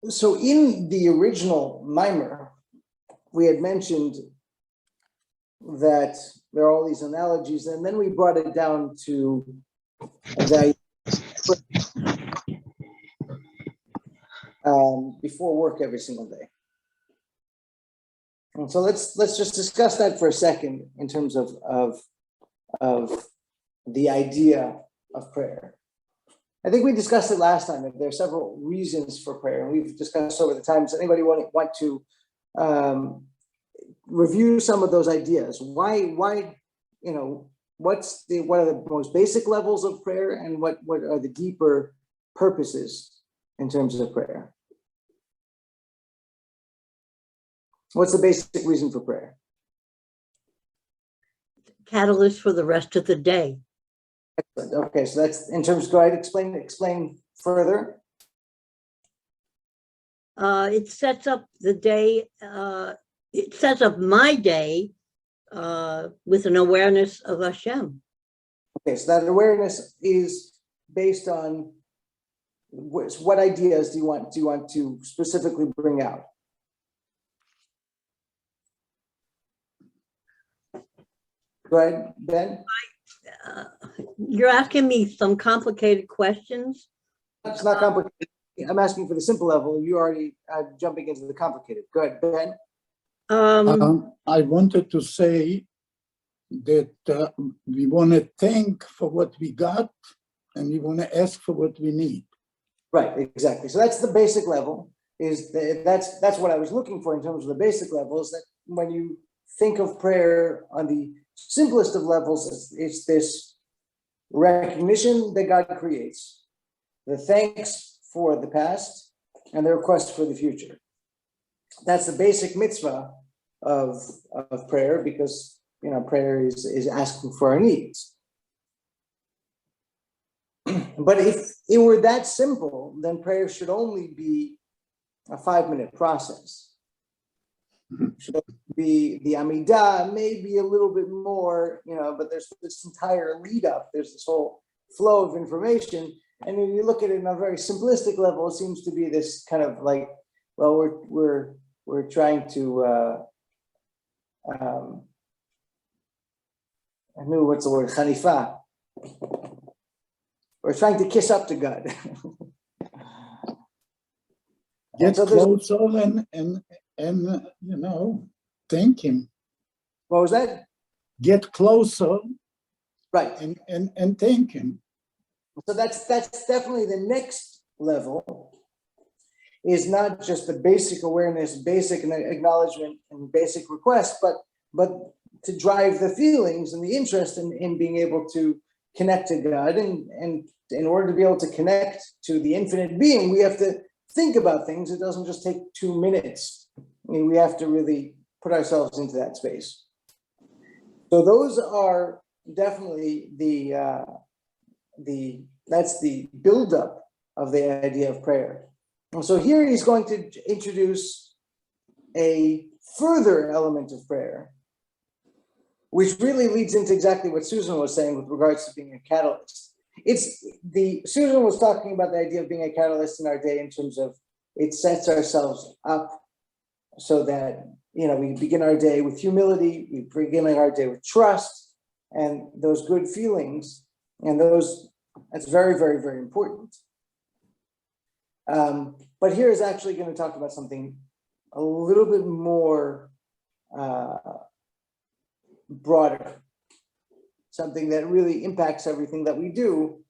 So in the original mimer, we had mentioned that there are all these analogies, and then we brought it down to the before work every single day. And so let's just discuss that for a second in terms of the idea of prayer. I think we discussed it last time, that there are several reasons for prayer, and we've discussed over the time. Does anybody want to review some of those ideas? Why, what are the most basic levels of prayer, and what are the deeper purposes in terms of prayer? What's the basic reason for prayer? Catalyst for the rest of the day. Excellent. Okay, so that's in terms. Go ahead, explain further. It sets up the day. It sets up my day with an awareness of Hashem. Okay, so that awareness is based on what ideas do you want to specifically bring out? Go ahead, Ben. You're asking me some complicated questions. It's not complicated. I'm asking for the simple level. You already jumping into the complicated. Go ahead, Ben. I wanted to say that we want to thank for what we got, and we want to ask for what we need. Right, exactly. So that's the basic level. That's what I was looking for in terms of the basic levels. That when you think of prayer on the simplest of levels, it's this recognition that God creates, the thanks for the past, and the request for the future. That's the basic mitzvah of prayer, because prayer is asking for our needs. But if it were that simple, then prayer should only be a 5-minute process. Should be the Amidah, maybe a little bit more, but there's this entire lead up. There's this whole flow of information. And when you look at it on a very simplistic level, it seems to be this kind of like, well, we're trying to, I knew what's the word, Khanifa. We're trying to kiss up to God. Get so closer and thank him. What was that? Get closer, right, and thank him. So that's definitely the next level. Is not just the basic awareness, basic acknowledgement, and basic request, but to drive the feelings and the interest in being able to connect to God, and in order to be able to connect to the infinite being, we have to think about things. It doesn't just take 2 minutes. I mean, we have to really put ourselves into that space. So those are definitely that's the buildup of the idea of prayer. And so here he's going to introduce a further element of prayer, which really leads into exactly what Susan was saying with regards to being a catalyst. Susan was talking about the idea of being a catalyst in our day in terms of it sets ourselves up so that, we begin our day with humility, we begin our day with trust and those good feelings, and that's very, very, very important. But here is actually going to talk about something a little bit more broader, something that really impacts everything that we do,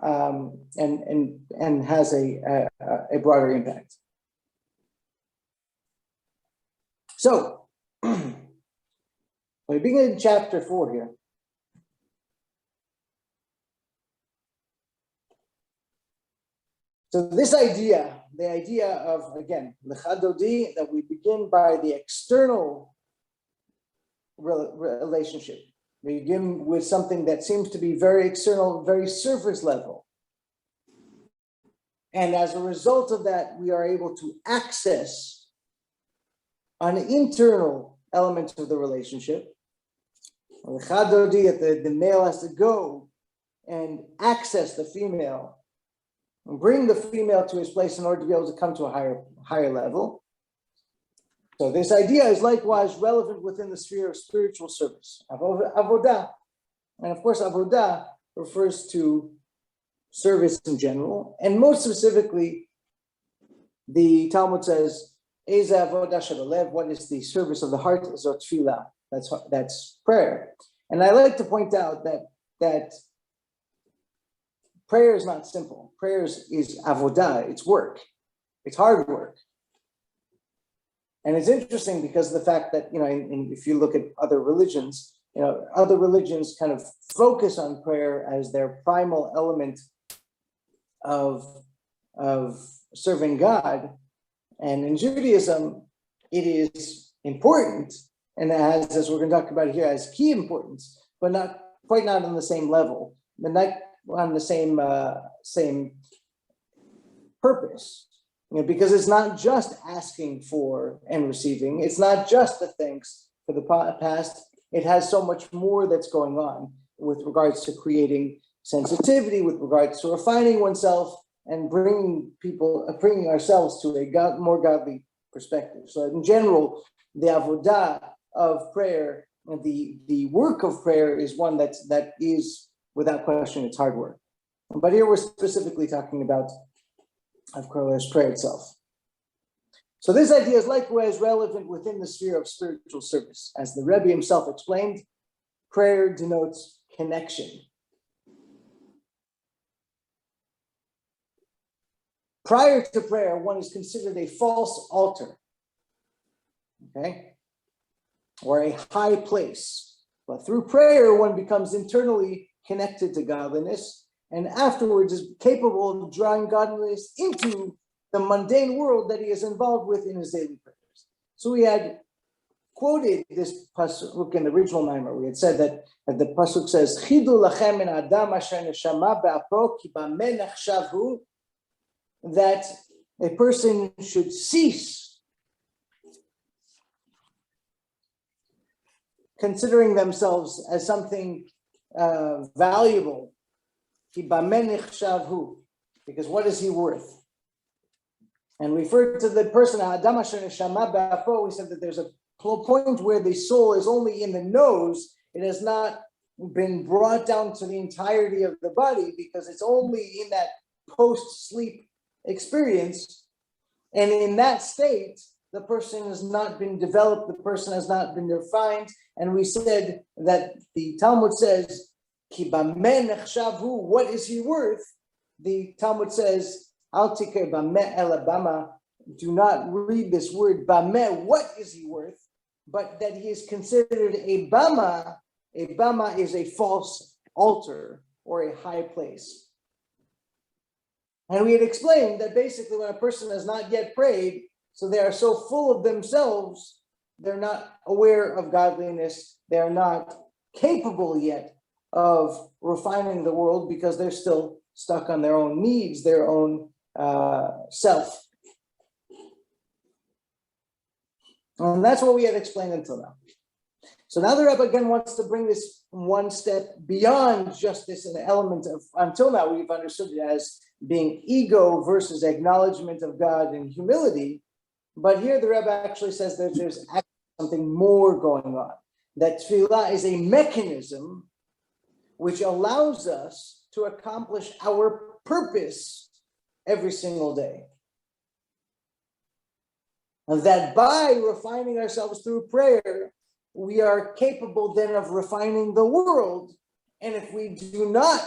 and has a broader impact. So, we begin in chapter 4 here. So this idea, the idea of, again, Lecha Dodi, that we begin by the external relationship. We begin with something that seems to be very external, very surface level. And as a result of that, we are able to access an internal element of the relationship. Lecha Dodi, the male has to go and access the female bring the female to his place in order to be able to come to a higher level. So this idea is likewise relevant within the sphere of spiritual service, avodah. And of course, avodah refers to service in general, and most specifically, the Talmud says, "Eza avodah shebelev," what is the service of the heart? Zot tefillah. That's prayer. And I like to point out that prayer is not simple. Prayer is avodah. It's work. It's hard work. And it's interesting because of the fact that, if you look at other religions, other religions kind of focus on prayer as their primal element of serving God. And in Judaism, it is important, and it has, as we're going to talk about here, has key importance, but not on the same level, but not on the same purpose. Because it's not just asking for and receiving. It's not just the thanks for the past. It has so much more that's going on with regards to creating sensitivity, with regards to refining oneself and bringing ourselves to a more godly perspective. So in general, the avodah of prayer, the work of prayer is one that is, without question, it's hard work. But here we're specifically talking about, of course, prayer itself. So this idea is likewise relevant within the sphere of spiritual service. As the Rebbe himself explained, prayer denotes connection. Prior to prayer, one is considered a false altar, okay, or a high place. But through prayer, one becomes internally connected to godliness, and afterwards is capable of drawing godliness into the mundane world that he is involved with in his daily prayers. So we had quoted this pasuk in the original mimer. We had said that the pasuk says, "Chidu lachem min adam asher neshama be'apo ki bameh nachshav," that a person should cease considering themselves as something valuable. Because what is he worth? And referred to the person, we said that there's a point where the soul is only in the nose. It has not been brought down to the entirety of the body because it's only in that post-sleep experience. And in that state, the person has not been developed, the person has not been refined. And we said that the Talmud says, Ki bameh nechshavu, what is he worth? The Talmud says, Al tikeh bameh ela bama, do not read this word bameh, what is he worth? But that he is considered a bama. A bama is a false altar or a high place. And we had explained that basically when a person has not yet prayed, so they are so full of themselves, they're not aware of godliness, they're not capable yet of refining the world because they're still stuck on their own needs, their own self. And that's what we had explained until now. So now the Rebbe again wants to bring this one step beyond just this an element of, until now we've understood it as being ego versus acknowledgement of God and humility. But here the Rebbe actually says that there's actually something more going on. That tefillah is a mechanism which allows us to accomplish our purpose every single day. And that by refining ourselves through prayer, we are capable then of refining the world. And if we do not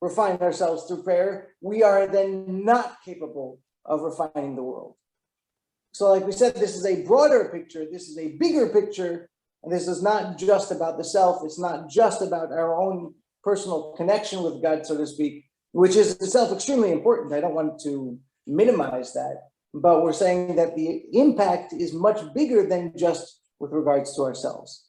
refine ourselves through prayer, we are then not capable of refining the world. So like we said, this is a broader picture, this is a bigger picture, and this is not just about the self, it's not just about our own personal connection with God, so to speak, which is itself extremely important. I don't want to minimize that, but we're saying that the impact is much bigger than just with regards to ourselves.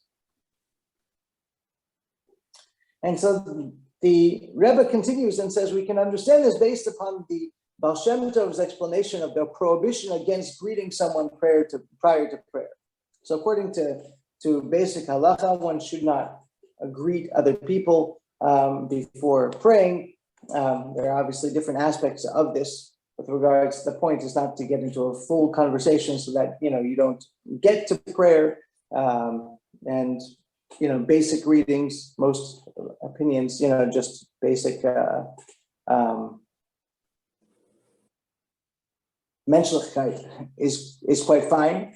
And so the Rebbe continues and says we can understand this based upon the Baal Shem Tov's explanation of the prohibition against greeting someone prior to prayer. So according to basic halacha, one should not greet other people before praying. There are obviously different aspects of this with regards. The point is not to get into a full conversation so that, you don't get to prayer, and, basic readings, most opinions, just basic, menschlichkeit is quite fine.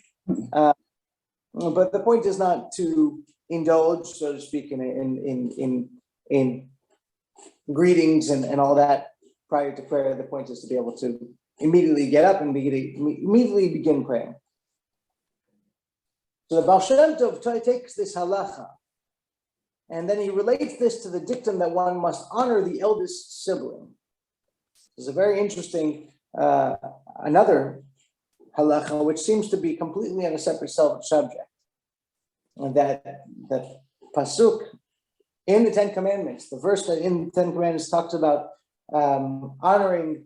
But the point is not to indulge, so to speak, in greetings and all that prior to prayer. The point is to be able to immediately get up and immediately begin praying. So the Baal Shem Tov takes this halacha, and then he relates this to the dictum that one must honor the eldest sibling. It's a very interesting, another halacha, which seems to be completely on a separate subject. And that pasuk in the Ten Commandments, the verse that in the Ten Commandments talks about honoring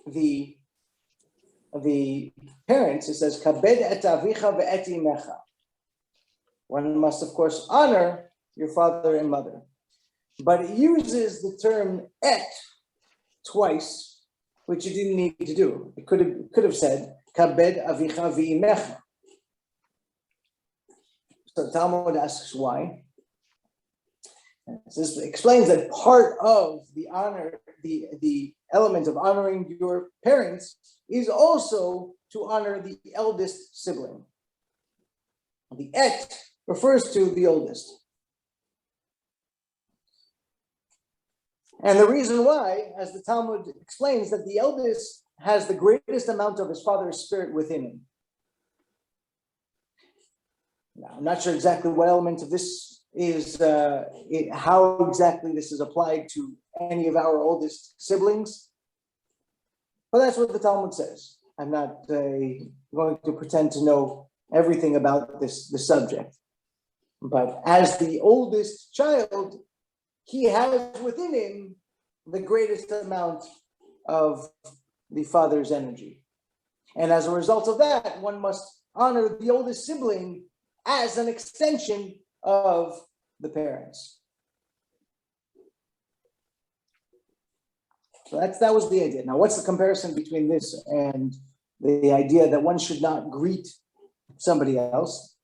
the parents, it says, Kabed et avicha ve'et imecha. One must, of course, honor your father and mother. But it uses the term et twice, which you didn't need to do. It could have said, Kabed avicha ve'imecha. So Talmud asks why. This explains that part of the honor, the element of honoring your parents is also to honor the eldest sibling. The et refers to the oldest. And the reason why, as the Talmud explains, that the eldest has the greatest amount of his father's spirit within him. Now, I'm not sure exactly what element of this is, how exactly this is applied to any of our oldest siblings, but that's what the Talmud says. I'm not going to pretend to know everything about this subject, but as the oldest child, he has within him the greatest amount of the father's energy. And as a result of that, one must honor the oldest sibling as an extension of the parents. So that was the idea. Now, what's the comparison between this and the idea that one should not greet somebody else?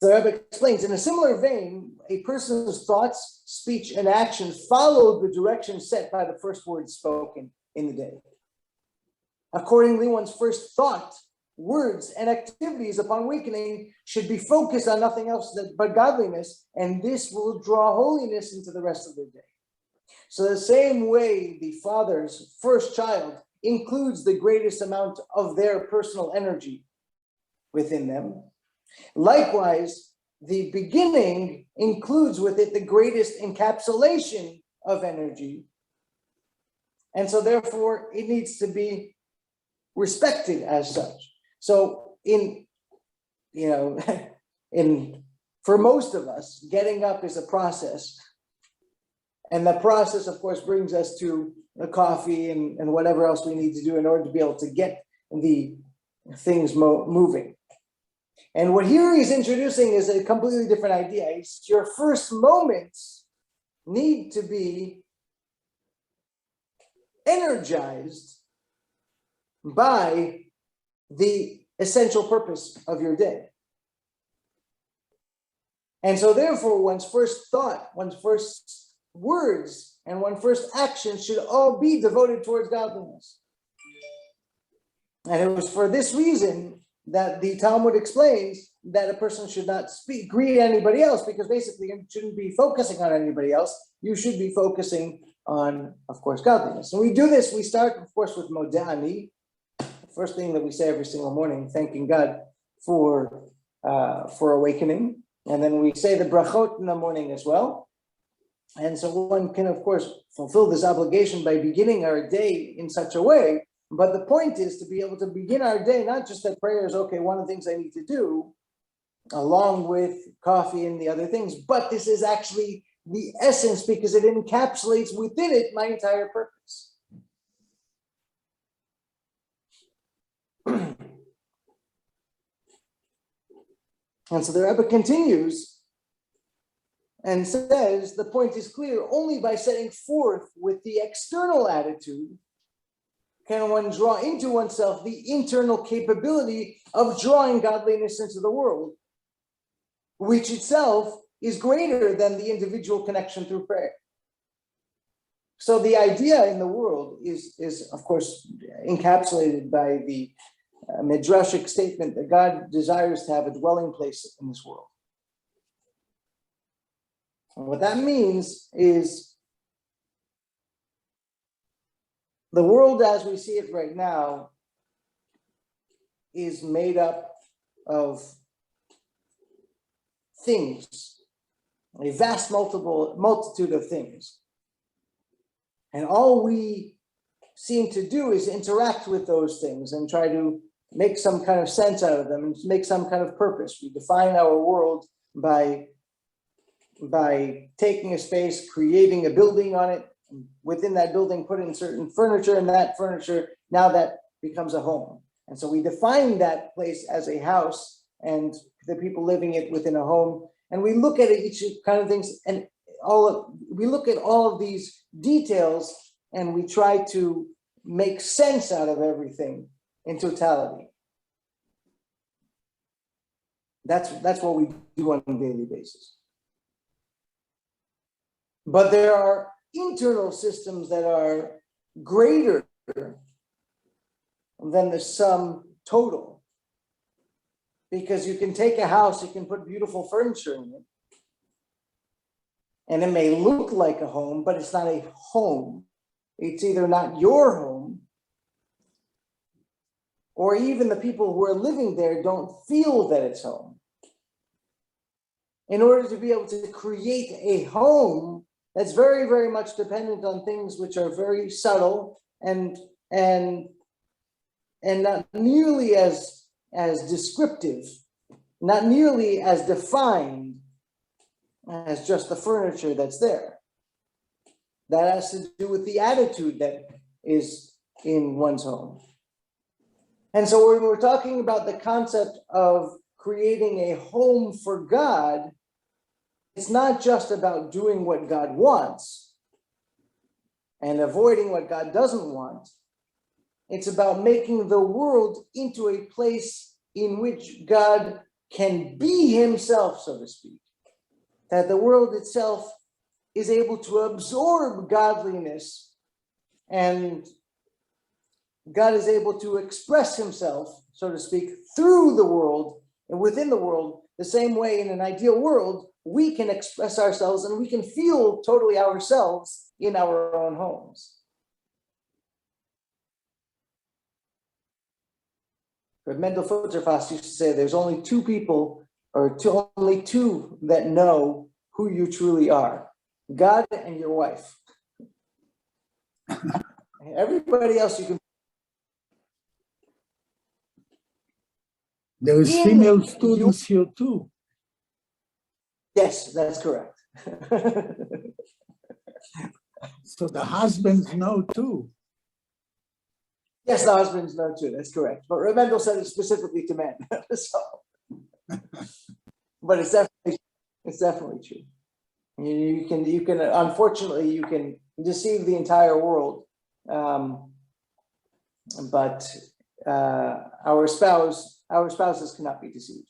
The Rebbe explains, in a similar vein, a person's thoughts, speech, and actions follow the direction set by the first words spoken in the day. Accordingly, one's first thought, words, and activities upon awakening should be focused on nothing else but godliness, and this will draw holiness into the rest of their day. So the same way the father's first child includes the greatest amount of their personal energy within them, likewise, the beginning includes with it the greatest encapsulation of energy. And so therefore, it needs to be respected as such. So for most of us, getting up is a process. And the process, of course, brings us to the coffee and whatever else we need to do in order to be able to get the things moving. And what here he's introducing is a completely different idea. It's your first moments need to be energized by the essential purpose of your day. And so therefore, one's first thought, one's first words, and one's first actions should all be devoted towards godliness. And it was for this reason that the Talmud explains that a person should not greet anybody else, because basically you shouldn't be focusing on anybody else. You should be focusing on, of course, godliness. And we do this, we start, of course, with Modeh Ani, the first thing that we say every single morning, thanking God for awakening. And then we say the brachot in the morning as well. And so one can, of course, fulfill this obligation by beginning our day in such a way. But the point is to be able to begin our day, not just that prayer is, okay, one of the things I need to do, along with coffee and the other things, but this is actually the essence, because it encapsulates within it my entire purpose. And so the Rebbe continues and says the point is clear: only by setting forth with the external attitude can one draw into oneself the internal capability of drawing godliness into the world, which itself is greater than the individual connection through prayer. So the idea in the world is of course encapsulated by the midrashic statement that God desires to have a dwelling place in this world. And what that means is the world as we see it right now is made up of things, a vast multitude of things. And all we seem to do is interact with those things and try to make some kind of sense out of them and make some kind of purpose. We define our world by taking a space, creating a building on it, within that building put in certain furniture, and that furniture, now that becomes a home. And so we define that place as a house and the people living it within a home. And we look at each kind of things, and we look at all of these details, and we try to make sense out of everything in totality. That's what we do on a daily basis. But there are internal systems that are greater than the sum total. Because you can take a house, you can put beautiful furniture in it, and it may look like a home, but it's not a home. It's either not your home, or even the people who are living there don't feel that it's home. In order to be able to create a home that's very, very much dependent on things which are very subtle and not nearly as descriptive, not nearly as defined as just the furniture that's there. That has to do with the attitude that is in one's home. And so when we're talking about the concept of creating a home for God, it's not just about doing what God wants and avoiding what God doesn't want. It's about making the world into a place in which God can be himself, so to speak. That the world itself is able to absorb godliness, and God is able to express himself, so to speak, through the world and within the world, the same way in an ideal world, we can express ourselves and we can feel totally ourselves in our own homes. But Mendel Futterfass used to say there's only two people, or only two that know who you truly are: God and your wife. Everybody else you can. There is female students here too. Yes, that's correct. So the husbands know too. Yes, the husbands know too. That's correct. But Mendel said it specifically to men. So, but it's definitely true. You can unfortunately you can deceive the entire world, but our spouses cannot be deceived.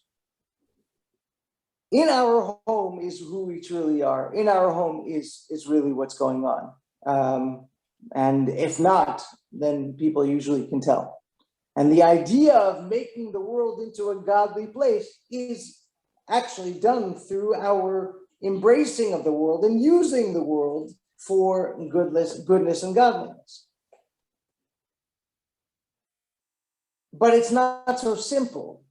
In our home is who we truly are. In our home is really what's going on. And if not, then people usually can tell. And the idea of making the world into a godly place is actually done through our embracing of the world and using the world for goodness and godliness. But it's not so simple,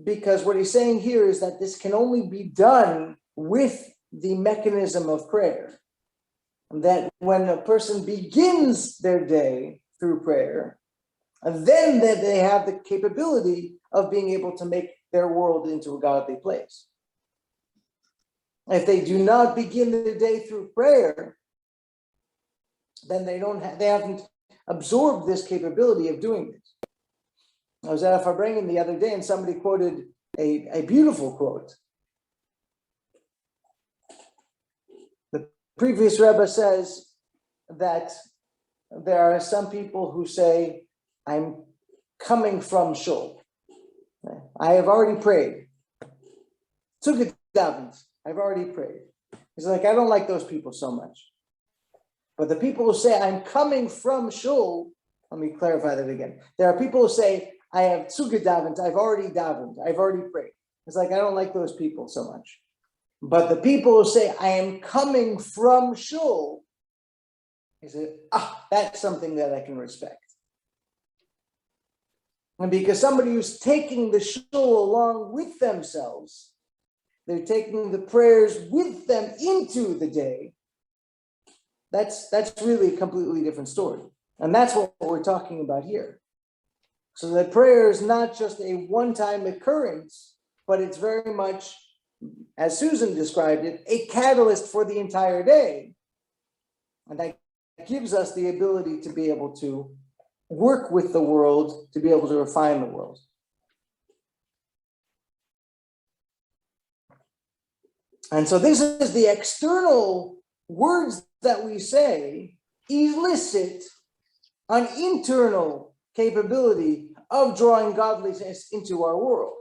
because what he's saying here is that this can only be done with the mechanism of prayer. That when a person begins their day through prayer, then that they have the capability of being able to make their world into a godly place. If they do not begin the day through prayer, then they haven't absorbed this capability of doing this. I was at a Farbrengen the other day, and somebody quoted a beautiful quote. previous Rebbe says that there are some people who say, I'm coming from shul. I have already prayed. Zugid davened. I've already prayed. He's like, I don't like those people so much. But the people who say, I'm coming from shul, let me clarify that again. There are people who say, I have zugid davened. I've already davened. I've already prayed. It's like, I don't like those people so much. But the people who say, I am coming from shul, he said, that's something that I can respect. And because somebody who's taking the shul along with themselves, they're taking the prayers with them into the day, that's really a completely different story. And that's what we're talking about here. So that prayer is not just a one-time occurrence, but it's very much, as Susan described it, a catalyst for the entire day. And that gives us the ability to be able to work with the world, to be able to refine the world. And so this is the external words that we say elicit an internal capability of drawing godliness into our world.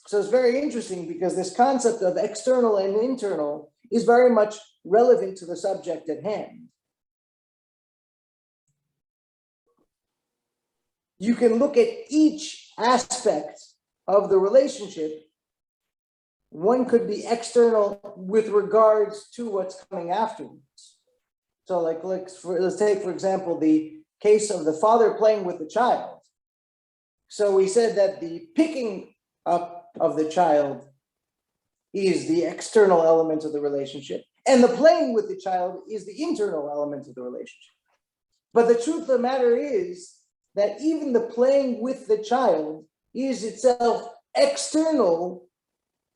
So it's very interesting because this concept of external and internal is very much relevant to the subject at hand. You can look at each aspect of the relationship. One could be external with regards to what's coming afterwards. So let's take, for example, the case of the father playing with the child. So we said that the picking up of the child is the external element of the relationship, and the playing with the child is the internal element of the relationship. But the truth of the matter is that even the playing with the child is itself external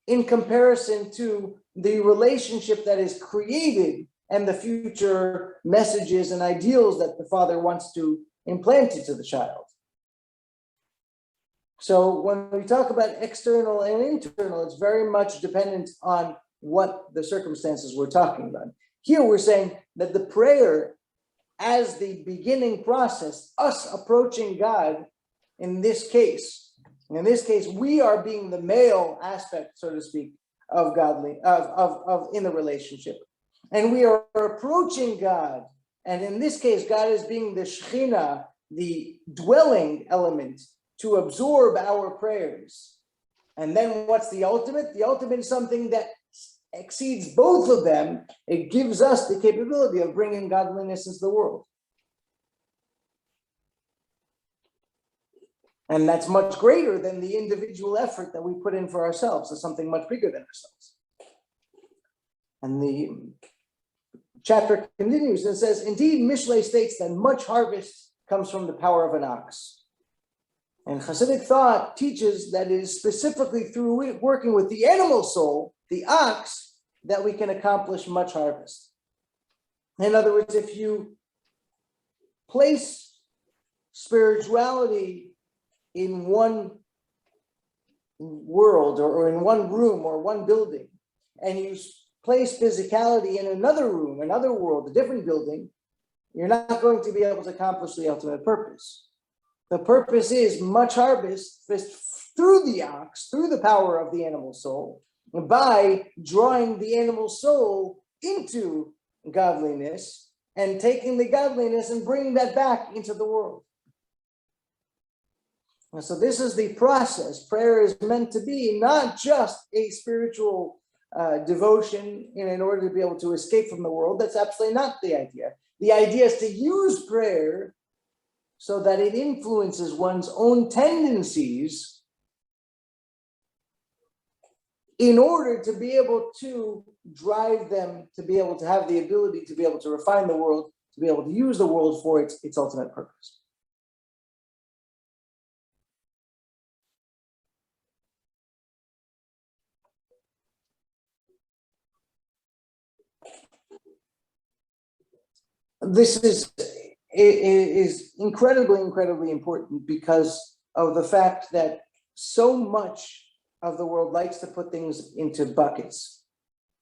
in comparison to the relationship that is created and the future messages and ideals that the father wants to implant into the child. So when we talk about external and internal, it's very much dependent on what the circumstances we're talking about. Here we're saying that the prayer as the beginning process, us approaching God in this case, we are being the male aspect, so to speak, of godly, of in the relationship. And we are approaching God. And in this case, God is being the Shekhinah, the dwelling element to absorb our prayers. And then what's the ultimate? The ultimate is something that exceeds both of them. It gives us the capability of bringing godliness into the world. And that's much greater than the individual effort that we put in for ourselves. It's something much bigger than ourselves. And the chapter continues and says, indeed, Mishlei states that much harvest comes from the power of an ox. And Hasidic thought teaches that it is specifically through working with the animal soul, the ox, that we can accomplish much harvest. In other words, if you place spirituality in one world or in one room or one building, and you place physicality in another room, another world, a different building, you're not going to be able to accomplish the ultimate purpose. The purpose is much harvest through the ox, through the power of the animal soul, by drawing the animal soul into godliness and taking the godliness and bringing that back into the world. And so this is the process. Prayer is meant to be not just a spiritual devotion in order to be able to escape from the world. That's absolutely not the idea. The idea is to use prayer so that it influences one's own tendencies in order to be able to drive them, to be able to have the ability to be able to refine the world, to be able to use the world for its ultimate purpose. This is incredibly important because of the fact that so much of the world likes to put things into buckets,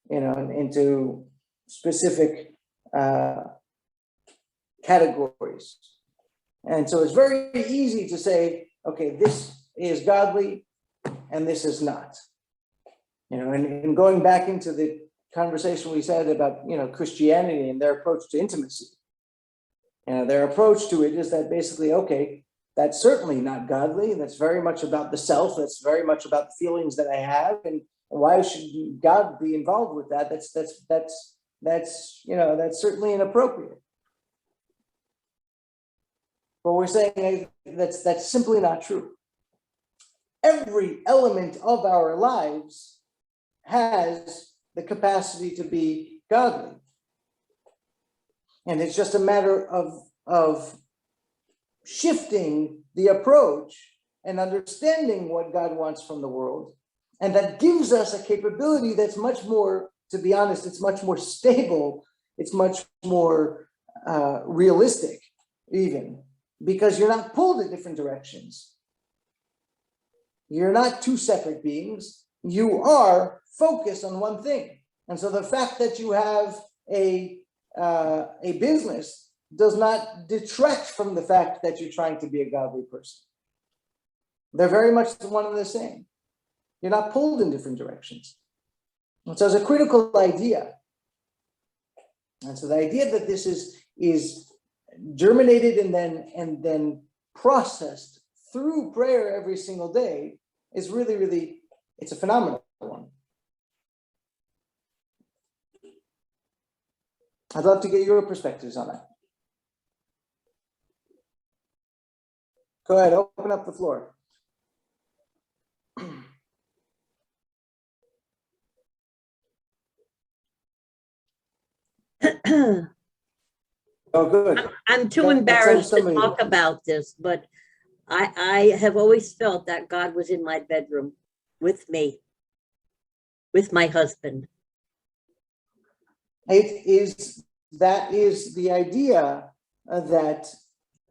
into specific categories. And so it's very easy to say, okay, this is godly and this is not. And going back into the conversation we said about, Christianity and their approach to intimacy. Their approach to it is that basically, okay, that's certainly not godly. That's very much about the self. That's very much about the feelings that I have. And why should God be involved with that? That's certainly inappropriate. But we're saying that's simply not true. Every element of our lives has the capacity to be godly. And it's just a matter of shifting the approach and understanding what God wants from the world. And that gives us a capability that's much more, to be honest, it's much more stable. It's much more realistic, even, because you're not pulled in different directions. You're not two separate beings. You are focused on one thing. And so the fact that you have a business does not detract from the fact that you're trying to be a godly person. They're very much one and the same. You're not pulled in different directions. And so it's a critical idea. And so the idea that this is germinated and then processed through prayer every single day is really, really, it's a phenomenal one. I'd love to get your perspectives on that. Go ahead, open up the floor. Oh, good. I'm too That's embarrassed to somebody. talk about this, but I have always felt that God was in my bedroom with me, with my husband. That is the idea that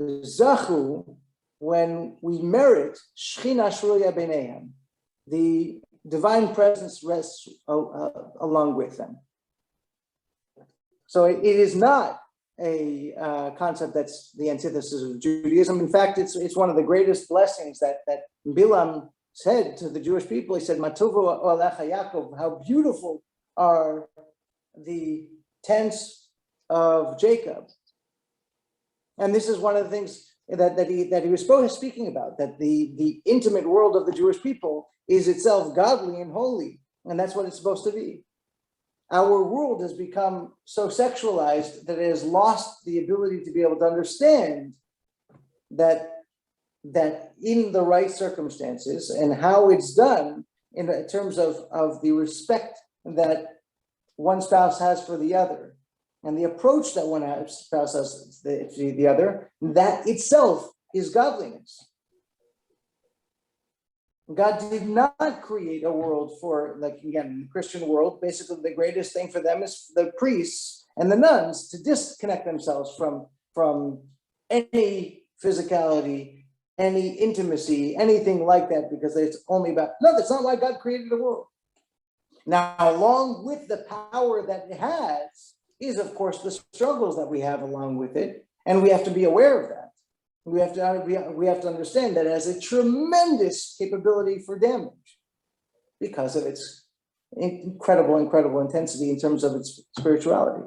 Zachu, when we merit Shechina Shruya B'neihem, the divine presence rests along with them. So it is not a concept that's the antithesis of Judaism. In fact, it's one of the greatest blessings that Bilam said to the Jewish people. He said, "Matovu Lecha Yaakov," how beautiful are the tents of Jacob. And this is one of the things that he was speaking about, that the intimate world of the Jewish people is itself godly and holy, and that's what it's supposed to be. Our world has become so sexualized that it has lost the ability to be able to understand that in the right circumstances and how it's done in terms of the respect that one spouse has for the other and the approach that one spouse has to the other, that itself is godliness. God did not create a world for, like, again, the Christian world, basically the greatest thing for them is the priests and the nuns to disconnect themselves from any physicality, any intimacy, anything like that, because it's only about, no, that's not why God created the world. Now, along with the power that it has is, of course, the struggles that we have along with it, and we have to be aware of that. We have to understand that it has a tremendous capability for damage because of its incredible intensity in terms of its spirituality.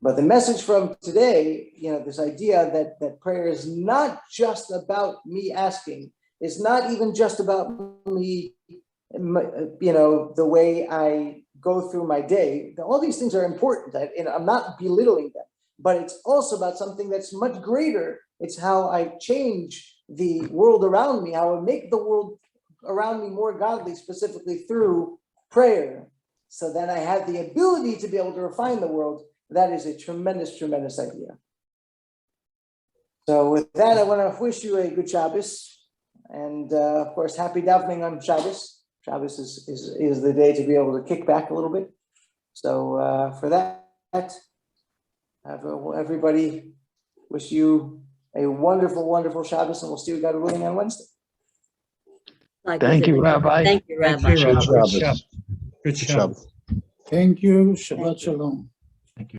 But the message from today, this idea that prayer is not just about me asking, it's not even just about me, the way I go through my day. All these things are important, and I'm not belittling them. But it's also about something that's much greater. It's how I change the world around me, how I make the world around me more godly, specifically through prayer. So that I have the ability to be able to refine the world. That is a tremendous, tremendous idea. So with that, I want to wish you a good Shabbos. And of course, happy davening on Shabbos. Shabbos is the day to be able to kick back a little bit. So for that, everybody, wish you a wonderful, wonderful Shabbos, and we'll see you, God willing, on Wednesday. Like Thank you, Rabbi. Thank you, Rabbi. Thank you, Rabbi. Good Shabbos. Thank you. Shabbat Thank you. Shalom.